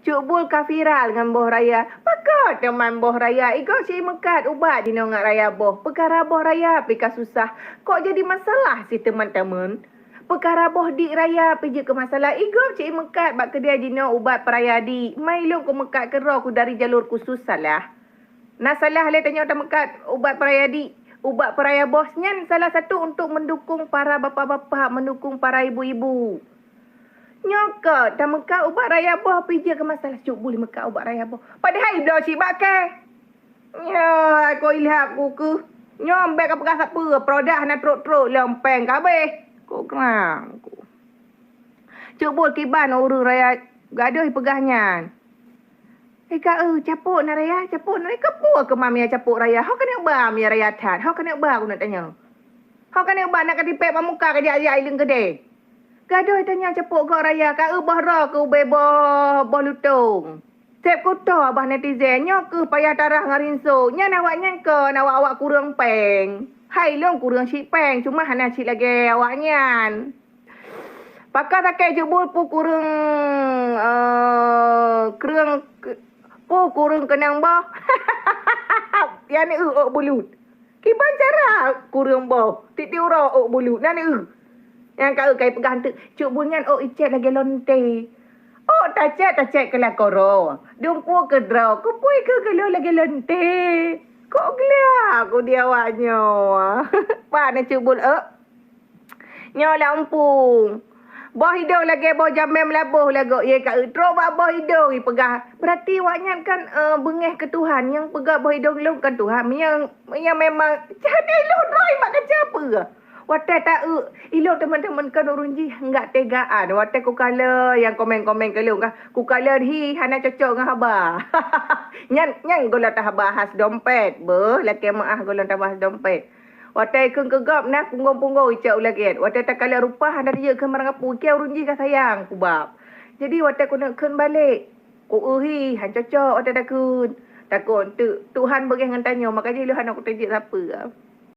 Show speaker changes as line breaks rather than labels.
Cuk bul ka viral dengan boh raya. Pakat teman boh raya. Iko si mekat ubat di nongak raya boh. Perkara boh raya pika susah. Kok jadi masalah si teman-teman? Perkara boh di raya pergi ke masalah. Iko cik mekat bak kedai dino ubat peraya di. Mailong ku mekat ke roh ku dari jalur khusus salah. Nah salah le tanya udah mekat ubat peraya di. Ubat peraya bosnya salah satu untuk mendukung para bapa-bapa, mendukung para ibu-ibu. Nyokot dah mekak ubat raya boh pergi ke masalah cuk boleh mekak ubat raya boh. Padahal dah cik bakal. Ya, aku ilham aku ke. Nyombek apa kata apa produk nak truk-truk lempeng kabeh. Kok kerang aku. Cuk bol kiban urus raya gaduh pegahnya. Kak capuk nak raya, capuk nak raya kepu ke mami capuk raya. Hau kena ubah mi raya tat. Hau kena ubah aku nak tanya. Hau kena ubah nak katipek pamuka ke dia ileng gede. Gaduh tanya cepuk kau raya kat ubah roh ke ube boh lutung. Sep kuto abah netizen nyo ke payah darah ngarinso. Nya nawak nyangka nawak kurang peng. Hai long kurang si peng cuma hana si lagi awaknya. Pakar takai jebul pu kurang kurang pu kurang kenang boh. Yang ni bulut. Kiban cara kurang boh. Titi uro bulut. Nani yang kau kai pegang tu. Cuk bunyan icet lagi lonte. Tacet ke lah koro. Dumpu ke draw. Kupui ke gelo lagi lonte. Kok gelah aku dia awaknya. Pak nak cuk bul Nyo lampung. Boh hidung lagi boh jamem labuh lagu. Ye kat utro ba boh hidung pegah. Berarti awaknya kan bengeh ke Tuhan. Yang pegah boh hidung lu kan Tuhan. Yang memang jadi lu droi mak kerja apa? Watai tak ilok teman-teman kan urunji enggak tegaan. Watai ku kala yang komen-komen ke lu ku kala hi hana cocok dengan haba. Nyan gola tah bahas dompet. Laki maah gola tah bahas dompet. Watai keng kegap nak punggung-punggung icak ulaget. Watai tak kala rupa hana dia ke marang apu ke urunji ka sayang ku bab. Jadi watai ku nak ken balik. Ku hi han cocok watai takun. Takut Tuhan bagi dengan tanya makanya lu hana ku tajik siapa.